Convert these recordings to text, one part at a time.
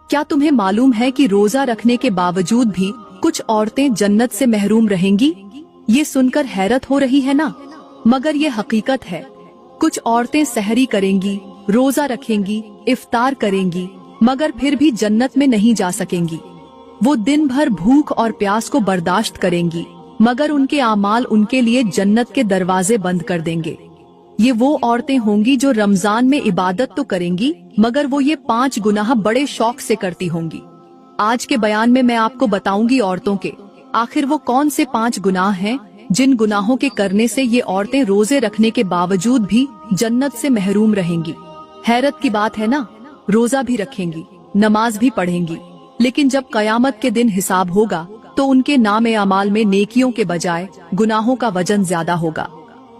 क्या तुम्हें मालूम है कि रोजा रखने के बावजूद भी कुछ औरतें जन्नत से महरूम रहेंगी? ये सुनकर हैरत हो रही है ना, मगर ये हकीकत है। कुछ औरतें सहरी करेंगी, रोजा रखेंगी, इफ्तार करेंगी, मगर फिर भी जन्नत में नहीं जा सकेंगी। वो दिन भर भूख और प्यास को बर्दाश्त करेंगी, मगर उनके आमाल उनके लिए जन्नत के दरवाजे बंद कर देंगे। ये वो औरतें होंगी जो रमजान में इबादत तो करेंगी, मगर वो ये 5 गुनाह बड़े शौक से करती होंगी। आज के बयान में मैं आपको बताऊंगी औरतों के आखिर वो कौन से 5 गुनाह हैं जिन गुनाहों के करने से ये औरतें रोजे रखने के बावजूद भी जन्नत से महरूम रहेंगी। हैरत की बात है ना, रोजा भी रखेंगी, नमाज भी पढ़ेंगी, लेकिन जब कयामत के दिन हिसाब होगा तो उनके नाम अमाल में नेकियों के बजाय गुनाहों का वजन ज्यादा होगा।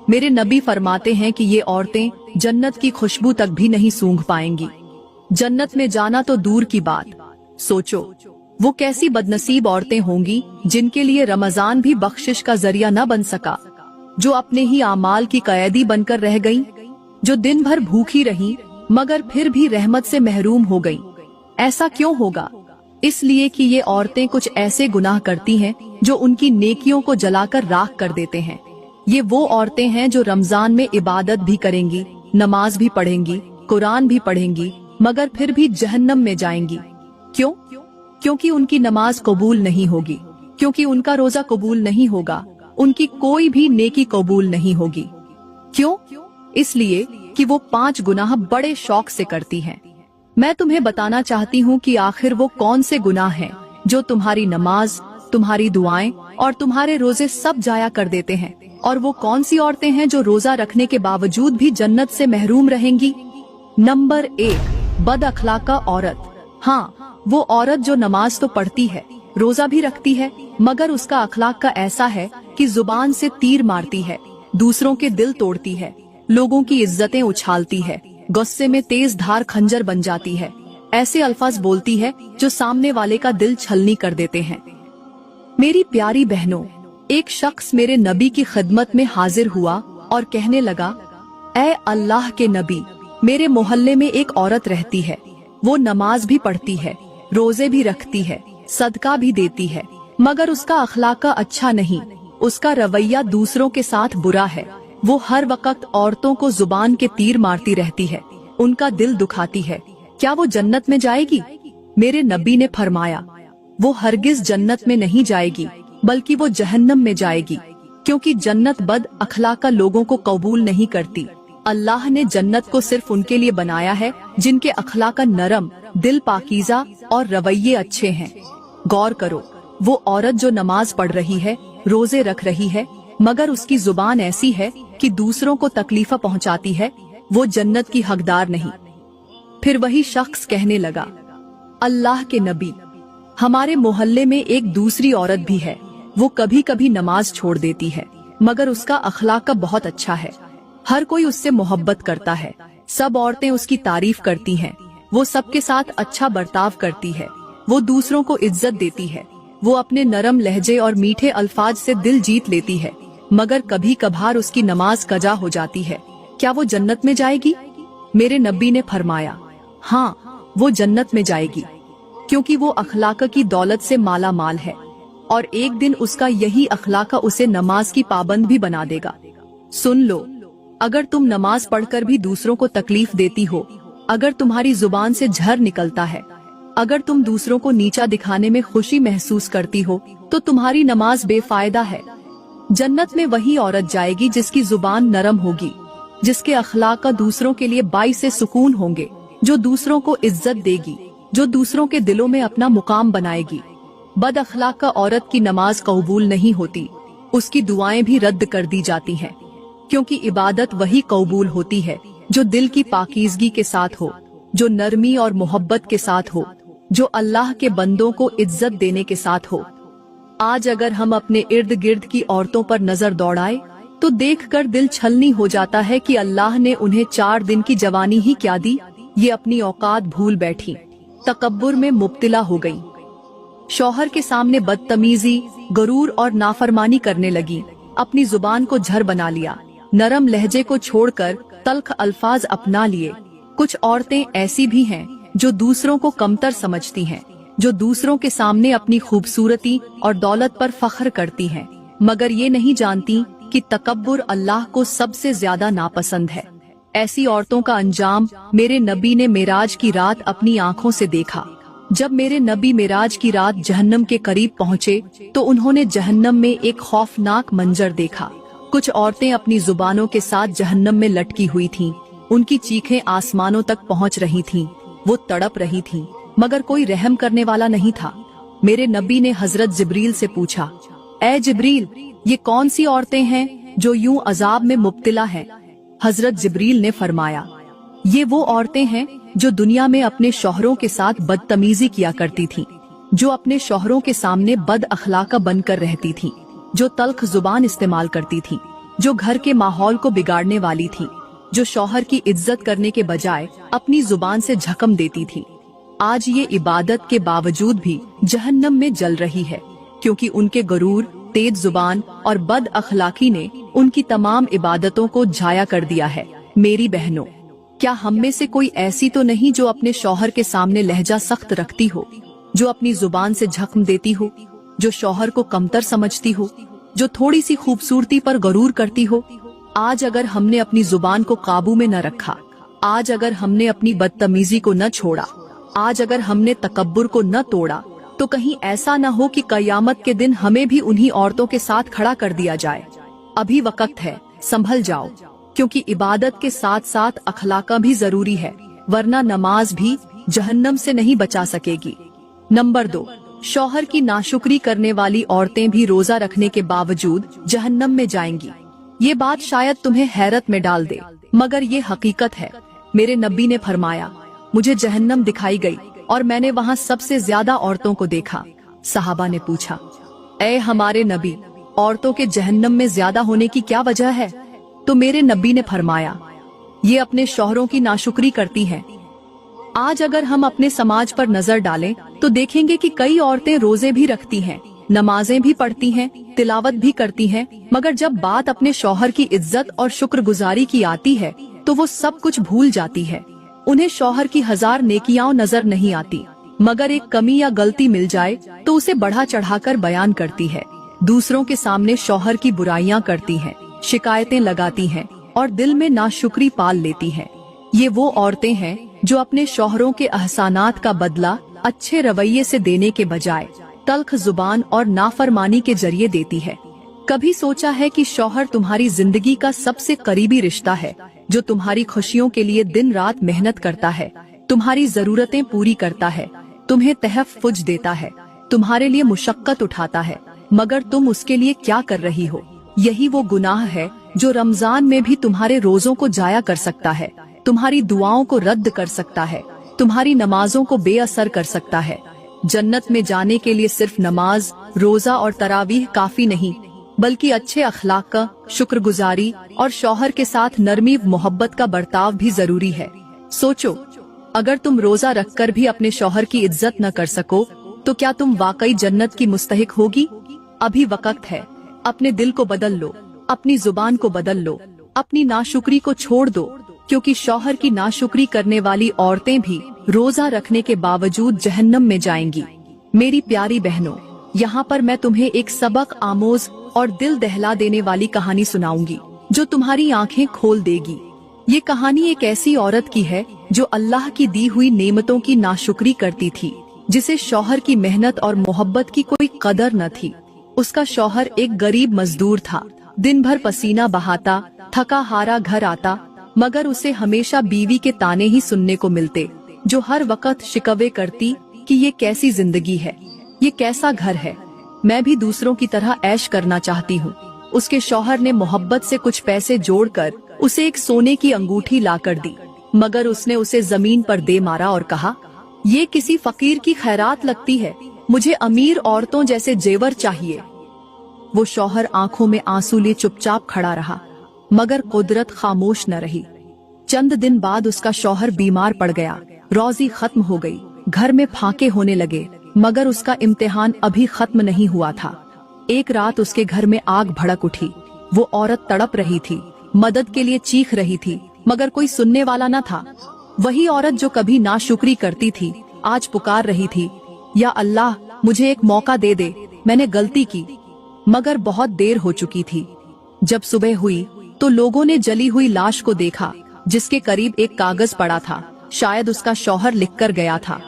मेरे नबी फरमाते हैं कि ये औरतें जन्नत की खुशबू तक भी नहीं सूंघ पाएंगी। जन्नत में जाना तो दूर की बात, सोचो वो कैसी बदनसीब औरतें होंगी जिनके लिए रमजान भी बख्शिश का जरिया न बन सका, जो अपने ही आमाल की कैदी बनकर रह गईं, जो दिन भर भूखी रहीं मगर फिर भी रहमत से महरूम हो गईं। ऐसा क्यों होगा? इसलिए कि ये औरतें कुछ ऐसे गुनाह करती हैं जो उनकी नेकियों को जलाकर राख कर देते हैं। ये वो औरतें हैं जो रमजान में इबादत भी करेंगी, नमाज भी पढ़ेंगी, कुरान भी पढ़ेंगी, मगर फिर भी जहन्नम में जाएंगी। क्यों? क्योंकि उनकी नमाज कबूल नहीं होगी, क्योंकि उनका रोजा कबूल नहीं होगा, उनकी कोई भी नेकी कबूल नहीं होगी। क्यों? इसलिए कि वो 5 गुनाह बड़े शौक से करती हैं। मैं तुम्हें बताना चाहती हूँ कि आखिर वो कौन से गुनाह हैं जो तुम्हारी नमाज, तुम्हारी दुआएं और तुम्हारे रोजे सब जाया कर देते हैं, और वो कौन सी औरतें हैं जो रोजा रखने के बावजूद भी जन्नत से महरूम रहेंगी। नंबर 1, बद अखलाका औरत। हाँ, वो औरत जो नमाज तो पढ़ती है, रोजा भी रखती है, मगर उसका अखलाक का ऐसा है कि जुबान से तीर मारती है, दूसरों के दिल तोड़ती है, लोगों की इज्जतें उछालती है, गुस्से में तेज धार खंजर बन जाती है, ऐसे अल्फाज बोलती है जो सामने वाले का दिल छलनी कर देते हैं। मेरी प्यारी बहनों, एक शख्स मेरे नबी की खिदमत में हाजिर हुआ और कहने लगा, ऐ अल्लाह के नबी, मेरे मोहल्ले में एक औरत रहती है, वो नमाज भी पढ़ती है, रोजे भी रखती है, सदका भी देती है, मगर उसका अखलाक अच्छा नहीं, उसका रवैया दूसरों के साथ बुरा है, वो हर वक्त औरतों को जुबान के तीर मारती रहती है, उनका दिल दुखाती है, क्या वो जन्नत में जाएगी? मेरे नबी ने फरमाया, वो हरगिज जन्नत में नहीं जाएगी, बल्कि वो जहन्नम में जाएगी, क्योंकि जन्नत बद अखलाका लोगों को कबूल नहीं करती। अल्लाह ने जन्नत को सिर्फ उनके लिए बनाया है जिनके अखलाका नरम, दिल पाकीज़ा और रवैये अच्छे हैं। गौर करो, वो औरत जो नमाज पढ़ रही है, रोजे रख रही है, मगर उसकी जुबान ऐसी है कि दूसरों को तकलीफा पहुंचाती है, वो जन्नत की हकदार नहीं। फिर वही शख्स कहने लगा, अल्लाह के नबी, हमारे मोहल्ले में एक दूसरी औरत भी है, वो कभी कभी नमाज छोड़ देती है, मगर उसका अखलाक बहुत अच्छा है, हर कोई उससे मोहब्बत करता है, सब औरतें उसकी तारीफ करती हैं, वो सबके साथ अच्छा बर्ताव करती है, वो दूसरों को इज्जत देती है, वो अपने नरम लहजे और मीठे अल्फाज से दिल जीत लेती है, मगर कभी कभार उसकी नमाज कजा हो जाती है, क्या वो जन्नत में जाएगी? मेरे नबी ने फरमाया, हाँ, वो जन्नत में जाएगी, क्योंकि वो अखलाक की दौलत से माला माल है, और एक दिन उसका यही अखलाक उसे नमाज की पाबंद भी बना देगा। सुन लो, अगर तुम नमाज पढ़कर भी दूसरों को तकलीफ देती हो, अगर तुम्हारी जुबान से झर निकलता है, अगर तुम दूसरों को नीचा दिखाने में खुशी महसूस करती हो, तो तुम्हारी नमाज बेफायदा है। जन्नत में वही औरत जाएगी जिसकी जुबान नरम होगी, जिसके अखलाक दूसरों के लिए बाइसे सुकून होंगे, जो दूसरों को इज्जत देगी, जो दूसरों के दिलों में अपना मुकाम बनाएगी। बद अखलाक औरत की नमाज कबूल नहीं होती, उसकी दुआएं भी रद्द कर दी जाती हैं, क्योंकि इबादत वही कबूल होती है जो दिल की पाकीज़गी के साथ हो, जो नरमी और मोहब्बत के साथ हो, जो अल्लाह के बंदों को इज्जत देने के साथ हो। आज अगर हम अपने इर्द गिर्द की औरतों पर नजर दौड़ाए तो देखकर दिल छलनी हो जाता है कि अल्लाह ने उन्हें 4 दिन की जवानी ही क्या दी, ये अपनी औकात भूल बैठी, तकब्बुर में मुब्तिला हो गई, शौहर के सामने बदतमीजी, गरूर और नाफरमानी करने लगी, अपनी जुबान को झर बना लिया, नरम लहजे को छोड़कर तल्ख अल्फाज अपना लिए। कुछ औरतें ऐसी भी हैं जो दूसरों को कमतर समझती हैं, जो दूसरों के सामने अपनी खूबसूरती और दौलत पर फख्र करती हैं, मगर ये नहीं जानती कि तकब्बुर अल्लाह को सबसे ज्यादा नापसंद है। ऐसी औरतों का अंजाम मेरे नबी ने मेराज की रात अपनी आंखों से देखा। जब मेरे नबी मेराज की रात जहन्नम के करीब पहुँचे तो उन्होंने जहन्नम में एक खौफनाक मंजर देखा। कुछ औरतें अपनी जुबानों के साथ जहन्नम में लटकी हुई थीं। उनकी चीखें आसमानों तक पहुंच रही थीं। वो तड़प रही थीं, मगर कोई रहम करने वाला नहीं था। मेरे नबी ने हजरत जिब्रील से पूछा, ऐ जिब्रील, ये कौन सी औरतें हैं जो यूं अजाब में मुब्तिला हैं? हजरत जिब्रील ने फरमाया, ये वो औरतें हैं जो दुनिया में अपने शौहरों के साथ बदतमीजी किया करती थीं, जो अपने शौहरों के सामने बद अखलाका बनकर रहती थीं, जो तल्ख जुबान इस्तेमाल करती थीं, जो घर के माहौल को बिगाड़ने वाली थीं, जो शौहर की इज्जत करने के बजाय अपनी जुबान से झकम देती थीं। आज ये इबादत के बावजूद भी जहन्नम में जल रही है, क्योंकि उनके गरूर, तेज जुबान और बद अखलाकी ने उनकी तमाम इबादतों को झाया कर दिया है। मेरी बहनों, क्या हम में से कोई ऐसी तो नहीं जो अपने शौहर के सामने लहजा सख्त रखती हो, जो अपनी जुबान से झकम देती हो, जो शौहर को कमतर समझती हो, जो थोड़ी सी खूबसूरती पर गरूर करती हो? आज अगर हमने अपनी जुबान को काबू में न रखा, आज अगर हमने अपनी बदतमीजी को न छोड़ा, आज अगर हमने तकब्बुर को न तोड़ा, तो कहीं ऐसा न हो कि कयामत के दिन हमें भी उन्हीं औरतों के साथ खड़ा कर दिया जाए। अभी वक्त है, संभल जाओ, क्योंकि इबादत के साथ साथ अखलाका भी जरूरी है, वरना नमाज भी जहन्नम से नहीं बचा सकेगी। नंबर 2, शौहर की नाशुक्री करने वाली औरतें भी रोजा रखने के बावजूद जहन्नम में जाएंगी। ये बात शायद तुम्हें हैरत में डाल दे, मगर ये हकीकत है। मेरे नबी ने फरमाया, मुझे जहन्नम दिखाई गई और मैंने वहाँ सबसे ज्यादा औरतों को देखा। सहाबा ने पूछा, ऐ हमारे नबी, औरतों के जहन्नम में ज्यादा होने की क्या वजह है? तो मेरे नबी ने फरमाया, ये अपने शौहरों की नाशुक्री करती हैं। आज अगर हम अपने समाज पर नजर डालें तो देखेंगे कि कई औरतें रोजे भी रखती हैं, नमाजें भी पढ़ती हैं, तिलावत भी करती हैं, मगर जब बात अपने शौहर की इज्जत और शुक्रगुजारी की आती है तो वो सब कुछ भूल जाती है। उन्हें शौहर की 1000 नेकियां नजर नहीं आती, मगर एक कमी या गलती मिल जाए तो उसे बढ़ा चढ़ाकर बयान करती है। दूसरों के सामने शौहर की बुराइयां करती हैं, शिकायतें लगाती हैं और दिल में नाशुक्री पाल लेती हैं। ये वो औरतें हैं जो अपने शौहरों के एहसानात का बदला अच्छे रवैये से देने के बजाय तल्ख जुबान और नाफरमानी के जरिए देती है। कभी सोचा है कि शौहर तुम्हारी जिंदगी का सबसे करीबी रिश्ता है, जो तुम्हारी खुशियों के लिए दिन रात मेहनत करता है, तुम्हारी जरूरतें पूरी करता है, तुम्हें तहफ़्फ़ुज़ देता है, तुम्हारे लिए मुशक्कत उठाता है, मगर तुम उसके लिए क्या कर रही हो? यही वो गुनाह है जो रमजान में भी तुम्हारे रोजों को जाया कर सकता है, तुम्हारी दुआओं को रद्द कर सकता है, तुम्हारी नमाजों को बेअसर कर सकता है। जन्नत में जाने के लिए सिर्फ नमाज, रोजा और तरावीह काफी नहीं, बल्कि अच्छे अखलाक का, शुक्रगुजारी और शौहर के साथ नरमी मोहब्बत का बर्ताव भी जरूरी है। सोचो, अगर तुम रोजा रखकर भी अपने शौहर की इज्जत न कर सको तो क्या तुम वाकई जन्नत की मुस्तहिक होगी? अभी वक्त है, अपने दिल को बदल लो, अपनी जुबान को बदल लो, अपनी नाशुक्री को छोड़ दो, क्योंकि शौहर की नाशुक्री करने वाली औरतें भी रोजा रखने के बावजूद जहन्नम में जाएंगी। मेरी प्यारी बहनों, यहाँ पर मैं तुम्हें एक सबक आमोज और दिल दहला देने वाली कहानी सुनाऊंगी जो तुम्हारी आंखें खोल देगी। ये कहानी एक ऐसी औरत की है जो अल्लाह की दी हुई नेमतों की नाशुक्री करती थी, जिसे शौहर की मेहनत और मोहब्बत की कोई कदर न थी। उसका शौहर एक गरीब मजदूर था, दिन भर पसीना बहाता, थका हारा घर आता, मगर उसे हमेशा बीवी के ताने ही सुनने को मिलते, जो हर वक्त शिकवे करती कि ये कैसी जिंदगी है, ये कैसा घर है, मैं भी दूसरों की तरह ऐश करना चाहती हूँ। उसके शौहर ने मोहब्बत से कुछ पैसे जोड़कर उसे एक सोने की अंगूठी लाकर दी, मगर उसने उसे जमीन पर दे मारा और कहा, ये किसी फकीर की खैरात लगती है, मुझे अमीर औरतों जैसे जेवर चाहिए। वो शौहर आंखों में आंसू लिए चुपचाप खड़ा रहा, मगर कुदरत खामोश न रही। चंद दिन बाद उसका शौहर बीमार पड़ गया, रोजी खत्म हो गई, घर में फाके होने लगे, मगर उसका इम्तिहान अभी खत्म नहीं हुआ था। एक रात उसके घर में आग भड़क उठी। वो औरत तड़प रही थी, मदद के लिए चीख रही थी, मगर कोई सुनने वाला न था। वही औरत जो कभी नाशुक्री करती थी आज पुकार रही थी, या अल्लाह मुझे एक मौका दे दे, मैंने गलती की। मगर बहुत देर हो चुकी थी। जब सुबह हुई तो लोगों ने जली हुई लाश को देखा जिसके करीब एक कागज पड़ा था, शायद उसका शौहर लिखकर गया था,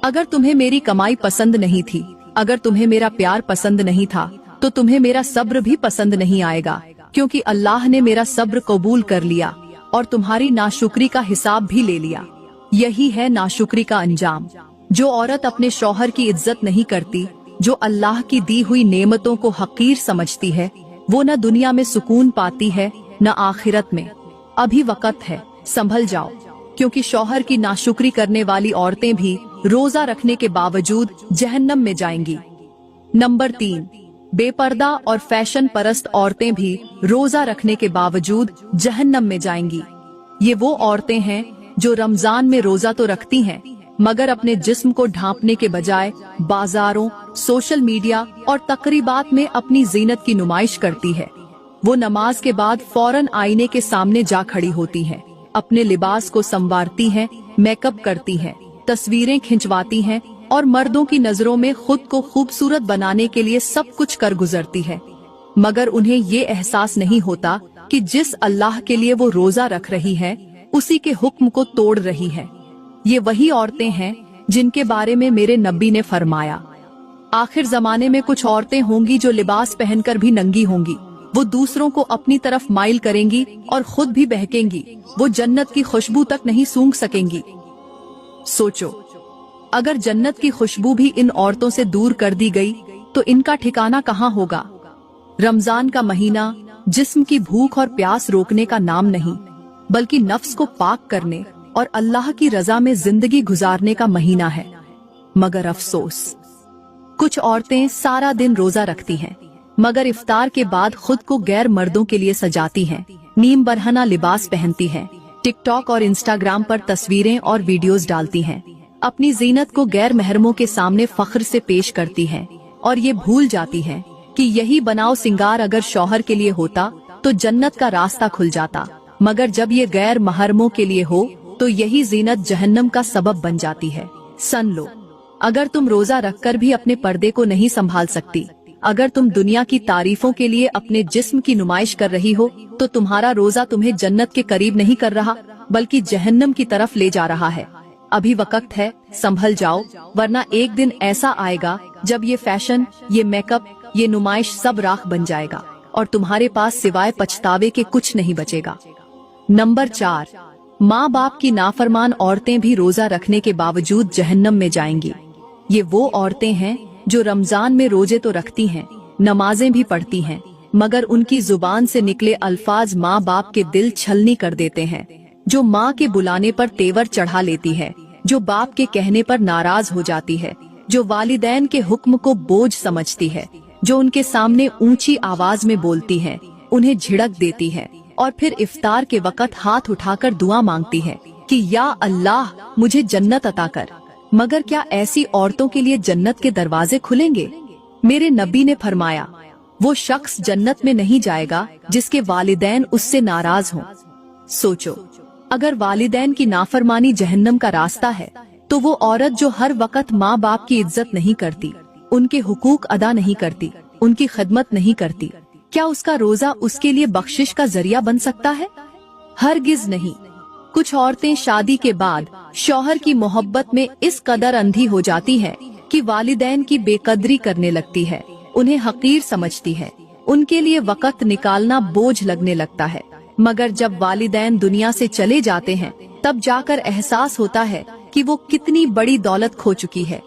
अगर तुम्हें मेरी कमाई पसंद नहीं थी, अगर तुम्हें मेरा प्यार पसंद नहीं था, तो तुम्हें मेरा सब्र भी पसंद नहीं आएगा, क्योंकि अल्लाह ने मेरा सब्र कबूल कर लिया और तुम्हारी नाशुक्री का हिसाब भी ले लिया। यही है नाशुक्री का अंजाम। जो औरत अपने शौहर की इज्जत नहीं करती, जो अल्लाह की दी हुई नेमतों को हकीर समझती है, वो न दुनिया में सुकून पाती है न आखिरत में। अभी वक्त है, संभल जाओ, क्योंकि शौहर की नाशुक्री करने वाली औरतें भी रोजा रखने के बावजूद जहन्नम में जाएंगी। नंबर 3, बेपर्दा और फैशन परस्त औरतें भी रोजा रखने के बावजूद जहन्नम में जाएंगी। ये वो औरतें हैं जो रमजान में रोजा तो रखती हैं, मगर अपने जिस्म को ढांपने के बजाय बाजारों, सोशल मीडिया और तकरीबात में अपनी जीनत की नुमाइश करती है। वो नमाज के बाद फौरन आईने के सामने जा खड़ी होती हैं, अपने लिबास को संवारती हैं, मेकअप करती हैं, तस्वीरें खिंचवाती हैं और मर्दों की नजरों में खुद को खूबसूरत बनाने के लिए सब कुछ कर गुजरती है। मगर उन्हें ये एहसास नहीं होता कि जिस अल्लाह के लिए वो रोजा रख रही है, उसी के हुक्म को तोड़ रही है। ये वही औरतें हैं जिनके बारे में मेरे नबी ने फरमाया, आखिर जमाने में कुछ औरतें होंगी जो लिबास पहनकर भी नंगी होंगी। वो दूसरों को अपनी तरफ माइल करेंगी और खुद भी बहकेंगी। वो जन्नत की खुशबू तक नहीं सूंघ सकेंगी। सोचो, अगर जन्नत की खुशबू भी इन औरतों से दूर कर दी गई तो इनका ठिकाना कहाँ होगा। रमजान का महीना जिस्म की भूख और प्यास रोकने का नाम नहीं, बल्कि नफ्स को पाक करने और अल्लाह की रजा में जिंदगी गुजारने का महीना है। मगर अफसोस, कुछ औरतें सारा दिन रोजा रखती हैं, मगर इफ्तार के बाद खुद को गैर मर्दों के लिए सजाती हैं, नीम बरहना लिबास पहनती हैं, टिकटॉक और इंस्टाग्राम पर तस्वीरें और वीडियोस डालती हैं, अपनी जीनत को गैर महरमों के सामने फख्र से पेश करती हैं और ये भूल जाती हैं कि यही बनाव सिंगार अगर शौहर के लिए होता तो जन्नत का रास्ता खुल जाता, मगर जब ये गैर महरमों के लिए हो तो यही जीनत जहन्नम का सबब बन जाती है। सुन लो, अगर तुम रोजा रखकर भी अपने पर्दे को नहीं संभाल सकती, अगर तुम दुनिया की तारीफों के लिए अपने जिस्म की नुमाइश कर रही हो, तो तुम्हारा रोजा तुम्हें जन्नत के करीब नहीं कर रहा, बल्कि जहन्नम की तरफ ले जा रहा है। अभी वक्त है, संभल जाओ, वरना एक दिन ऐसा आएगा जब ये फैशन, ये मेकअप, ये नुमाइश सब राख बन जाएगा और तुम्हारे पास सिवाय पछतावे के कुछ नहीं बचेगा। नंबर 4, माँ बाप की नाफरमान औरतें भी रोजा रखने के बावजूद जहन्नम में जाएंगी। ये वो औरतें हैं जो रमजान में रोजे तो रखती हैं, नमाजें भी पढ़ती हैं, मगर उनकी जुबान से निकले अल्फाज माँ बाप के दिल छलनी कर देते हैं। जो माँ के बुलाने पर तेवर चढ़ा लेती है, जो बाप के कहने पर नाराज हो जाती है, जो वालिदैन के हुक्म को बोझ समझती है, जो उनके सामने ऊंची आवाज में बोलती है, उन्हें झिड़क देती है और फिर इफ्तार के वक्त हाथ उठाकर दुआ मांगती है कि या अल्लाह मुझे जन्नत अता कर। मगर क्या ऐसी औरतों के लिए जन्नत के दरवाजे खुलेंगे? मेरे नबी ने फरमाया, वो शख्स जन्नत में नहीं जाएगा जिसके वालिदैन उससे नाराज हों। सोचो, अगर वालिदैन की नाफरमानी जहन्नम का रास्ता है, तो वो औरत जो हर वक्त माँ बाप की इज्जत नहीं करती, उनके हुकूक अदा नहीं करती, उनकी खिदमत नहीं करती, क्या उसका रोजा उसके लिए बख्शिश का जरिया बन सकता है? हरगिज नहीं। कुछ औरतें शादी के बाद शौहर की मोहब्बत में इस कदर अंधी हो जाती है कि वालिदैन की बेकदरी करने लगती है, उन्हें हकीर समझती है, उनके लिए वक्त निकालना बोझ लगने लगता है। मगर जब वालिदैन दुनिया से चले जाते हैं, तब जाकर एहसास होता है कि वो कितनी बड़ी दौलत खो चुकी है।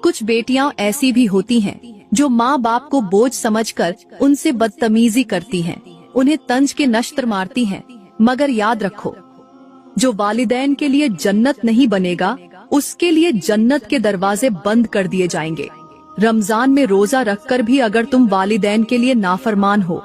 कुछ बेटियां ऐसी भी होती हैं जो माँ बाप को बोझ समझकर उनसे बदतमीजी करती हैं, उन्हें तंज के नश्तर मारती हैं। मगर याद रखो, जो वालिदैन के लिए जन्नत नहीं बनेगा, उसके लिए जन्नत के दरवाजे बंद कर दिए जाएंगे। रमजान में रोजा रखकर भी अगर तुम वालिदैन के लिए नाफरमान हो,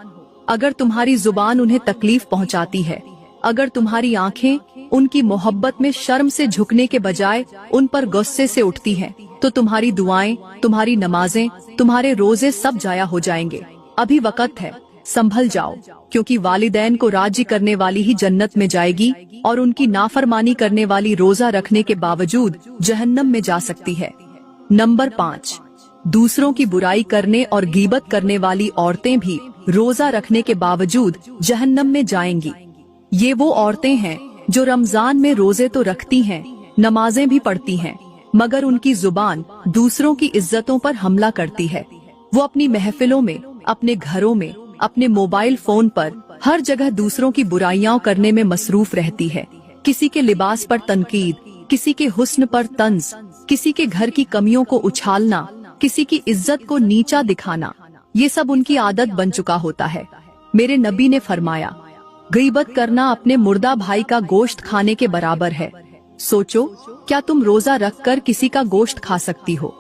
अगर तुम्हारी जुबान उन्हें तकलीफ पहुंचाती है, अगर तुम्हारी आंखें उनकी मोहब्बत में शर्म से झुकने के बजाय उन पर गुस्से से उठती हैं, तो तुम्हारी दुआएं, तुम्हारी नमाजें, तुम्हारे रोजे सब जाया हो जाएंगे। अभी वक्त है, संभल जाओ, क्योंकि वालिदैन को राजी करने वाली ही जन्नत में जाएगी और उनकी नाफरमानी करने वाली रोजा रखने के बावजूद जहन्नम में जा सकती है। नंबर 5, दूसरों की बुराई करने और गीबत करने वाली औरतें भी रोजा रखने के बावजूद जहन्नम में जाएंगी। ये वो औरतें हैं जो रमजान में रोजे तो रखती हैं, नमाजें भी पढ़ती हैं, मगर उनकी जुबान दूसरों की इज्जतों पर हमला करती है। वो अपनी महफिलों में, अपने घरों में, अपने मोबाइल फोन पर हर जगह दूसरों की बुराइयां करने में मसरूफ रहती है। किसी के लिबास पर तनकीद, किसी के हुस्न पर तंज, किसी के घर की कमियों को उछालना, किसी की इज्जत को नीचा दिखाना, ये सब उनकी आदत बन चुका होता है। मेरे नबी ने फरमाया, गीबत करना अपने मुर्दा भाई का गोश्त खाने के बराबर है। सोचो, क्या तुम रोजा रखकर किसी का गोश्त खा सकती हो?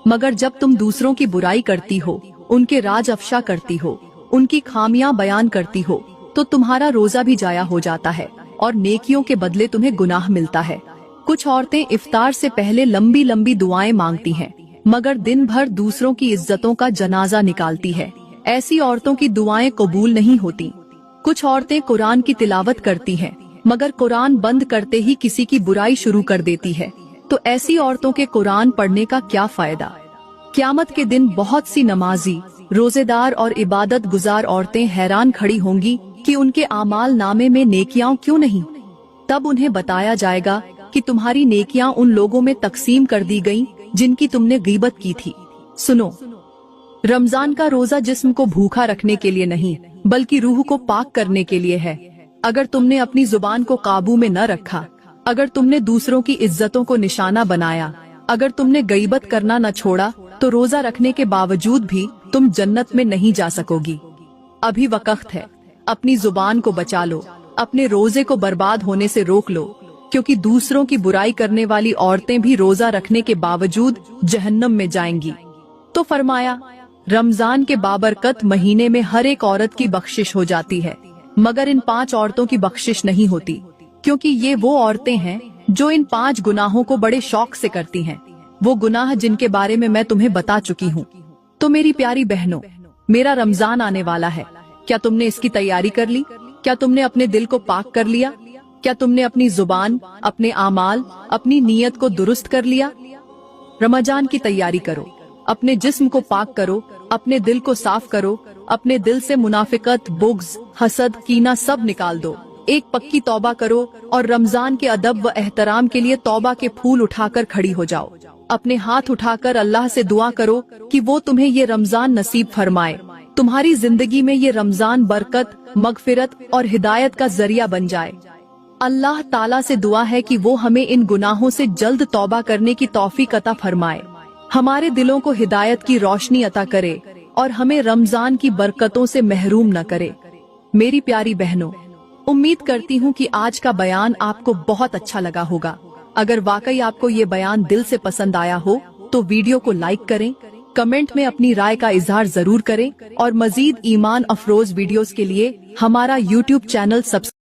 मगर जब तुम दूसरों की बुराई करती हो, उनके राज अफशा करती हो, उनकी खामियां बयान करती हो, तो तुम्हारा रोजा भी जाया हो जाता है और नेकियों के बदले तुम्हें गुनाह मिलता है। कुछ औरतें इफ्तार से पहले लंबी लंबी दुआएं मांगती हैं, मगर दिन भर दूसरों की इज्जतों का जनाजा निकालती है। ऐसी औरतों की दुआएं कबूल नहीं होती। कुछ औरतें कुरान की तिलावत करती हैं, मगर कुरान बंद करते ही किसी की बुराई शुरू कर देती है। तो ऐसी औरतों के कुरान पढ़ने का क्या फायदा? क़यामत के दिन बहुत सी नमाजी, रोजेदार और इबादत गुजार औरतें हैरान खड़ी होंगी कि उनके आमाल नामे में नेकियां क्यों नहीं। तब उन्हें बताया जाएगा कि तुम्हारी नेकियां उन लोगों में तकसीम कर दी गईं जिनकी तुमने गीबत की थी। सुनो, रमजान का रोजा जिस्म को भूखा रखने के लिए नहीं, बल्कि रूह को पाक करने के लिए है। अगर तुमने अपनी जुबान को काबू में न रखा, अगर तुमने दूसरों की इज्जतों को निशाना बनाया, अगर तुमने गीबत करना न छोड़ा, तो रोजा रखने के बावजूद भी तुम जन्नत में नहीं जा सकोगी। अभी वक्त है, अपनी जुबान को बचा लो, अपने रोजे को बर्बाद होने से रोक लो, क्योंकि दूसरों की बुराई करने वाली औरतें भी रोजा रखने के बावजूद जहन्नम में जाएंगी। तो फरमाया, रमजान के बाबरकत महीने में हर एक औरत की बख्शिश हो जाती है, मगर इन 5 औरतों की बख्शिश नहीं होती, क्योंकि ये वो औरतें हैं जो इन 5 गुनाहों को बड़े शौक से करती हैं। वो गुनाह जिनके बारे में मैं तुम्हें बता चुकी हूँ। तो मेरी प्यारी बहनों, मेरा रमजान आने वाला है। क्या तुमने इसकी तैयारी कर ली? क्या तुमने अपने दिल को पाक कर लिया? क्या तुमने अपनी जुबान, अपने आमाल, अपनी नीयत को दुरुस्त कर लिया? रमजान की तैयारी करो, अपने जिस्म को पाक करो, अपने दिल को साफ करो, अपने दिल से मुनाफिकत, बुग़्ज़, हसद, कीना सब निकाल दो। एक पक्की तौबा करो और रमजान के अदब व एहतराम के लिए तौबा के फूल उठाकर खड़ी हो जाओ। अपने हाथ उठाकर अल्लाह से दुआ करो कि वो तुम्हें ये रमजान नसीब फरमाए, तुम्हारी जिंदगी में ये रमजान बरकत, मगफिरत और हिदायत का जरिया बन जाए। अल्लाह ताला से दुआ है कि वो हमें इन गुनाहों से जल्द तौबा करने की तौफीक अता फरमाए, हमारे दिलों को हिदायत की रोशनी अता करे और हमें रमजान की बरकतों से महरूम न करे। मेरी प्यारी बहनों, उम्मीद करती हूँ कि आज का बयान आपको बहुत अच्छा लगा होगा। अगर वाकई आपको ये बयान दिल से पसंद आया हो तो वीडियो को लाइक करें, कमेंट में अपनी राय का इजहार जरूर करें और मजीद ईमान अफरोज वीडियोस के लिए हमारा YouTube चैनल सब्सक्राइब